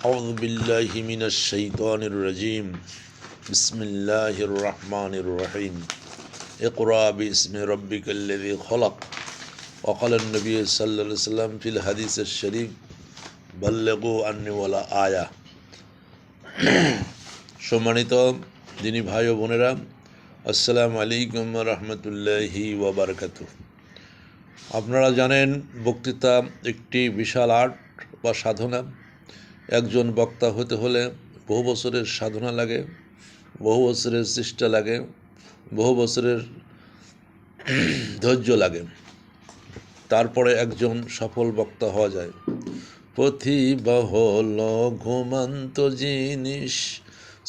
أعوذ بالله من الشيطان الرجيم بسم الله الرحمن الرحيم اقرأ باسم ربك الذي خلق وقال النبي صلى الله عليه وسلم في الحديث الشريف بلغوا عني ولا آية সম্মানিত দিনী ভাই ও বোনেরা, আসসালামু আলাইকুম রহমতুল্লাহি ওয়া বারাকাতুহু। আপনারা জানেন, বক্তৃতা একটি বিশাল আর্ট বা সাধনা। একজন বক্তা হতে হলে বহু বছরের সাধনা লাগে, বহু বছরের চেষ্টা লাগে, বহু বছরের ধৈর্য লাগে, তারপরে একজন সফল বক্তা হওয়া যায়। প্রতিভা হল ঘুমন্ত জিনিস,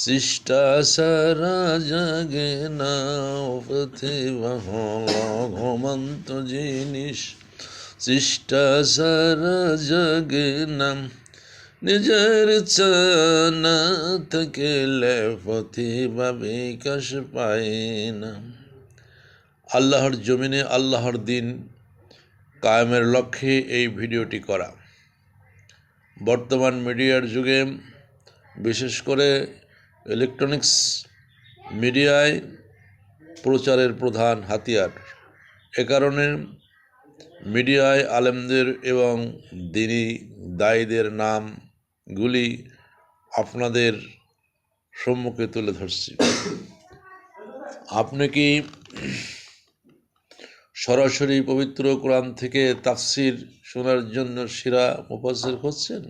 সৃষ্টা সারা জাগে না। প্রতিভা হল ঘুমন্ত জিনিস, সৃষ্টা সারা জাগে না। নিজের চানা থাকলে প্রতিভা বিকাশ পায় না। আল্লাহর জমিনে আল্লাহর দিন কায়েমের লক্ষ্যে এই ভিডিওটি করা। বর্তমান মিডিয়ার যুগে, বিশেষ করে ইলেকট্রনিক্স মিডিয়ায় প্রচারের প্রধান হাতিয়ার। এ কারণে মিডিয়ায় আলেমদের এবং দ্বীনী দায়ীদের নামগুলি আপনাদের সম্মুখে তুলে ধরছি। আপনি কি সরাসরি পবিত্র কোরআন থেকে তাফসির শোনার জন্য সিরা মুফাসসির খুঁজছেন?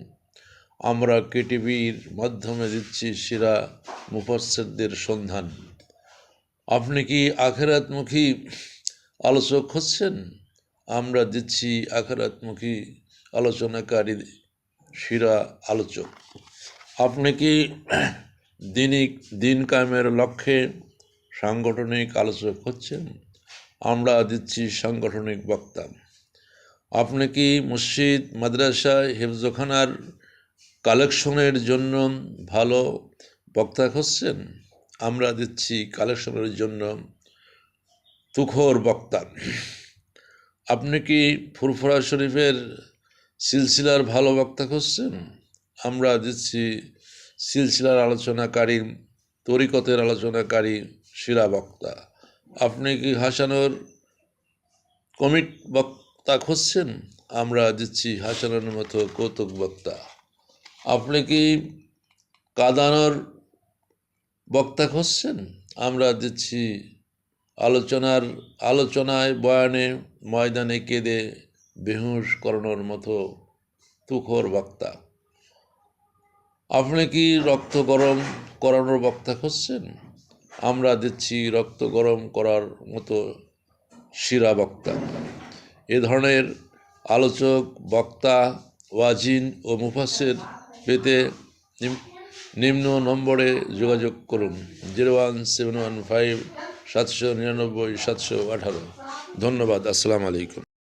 আমরা কেটিভির মাধ্যমে দিচ্ছি সিরা মুফাসসিরদের সন্ধান। আপনি কি আখিরাতমুখী আলোচক খুঁজছেন? আমরা দিচ্ছি আখিরাতমুখী আলোচনাকারী সিরা আলোচক। আপনি কি দিন কায়েমের লক্ষ্যে সাংগঠনিক আলোচক হচ্ছেন? আমরা দিচ্ছি সাংগঠনিক বক্তা। আপনি কি মসজিদ, মাদ্রাসা, হিফজখানার কালেকশনের জন্য ভালো বক্তা খুঁজছেন? আমরা দিচ্ছি কালেকশনের জন্য তুখোর বক্তা। আপনি কি ফুরফুরা শরীফের সিলসিলার ভালো বক্তা খুঁজছেন? আমরা দিচ্ছি সিলসিলার আলোচনাকারী, তরিকতের আলোচনাকারী সিরা বক্তা। আপনি কি হাসানোর কমিট বক্তা খুঁজছেন? আমরা দিচ্ছি হাসানোর মতো কৌতুক বক্তা। আপনি কি কাঁদানোর বক্তা খুঁজছেন? আমরা দিচ্ছি আলোচনায় বয়ানে ময়দানে কেঁদে বেহুশ করানোর মতো তুখোর বক্তা। আপনি কি রক্ত গরম করানোর বক্তা খুঁজছেন? আমরা দিচ্ছি রক্ত গরম করার মতো সিরা বক্তা। এ ধরনের আলোচক, বক্তা, ওয়াজিন ও মুফাসসির পেতে নিম্ন নম্বরে যোগাযোগ করুন 01715 799 718। ধন্যবাদ। আসসালামু আলাইকুম।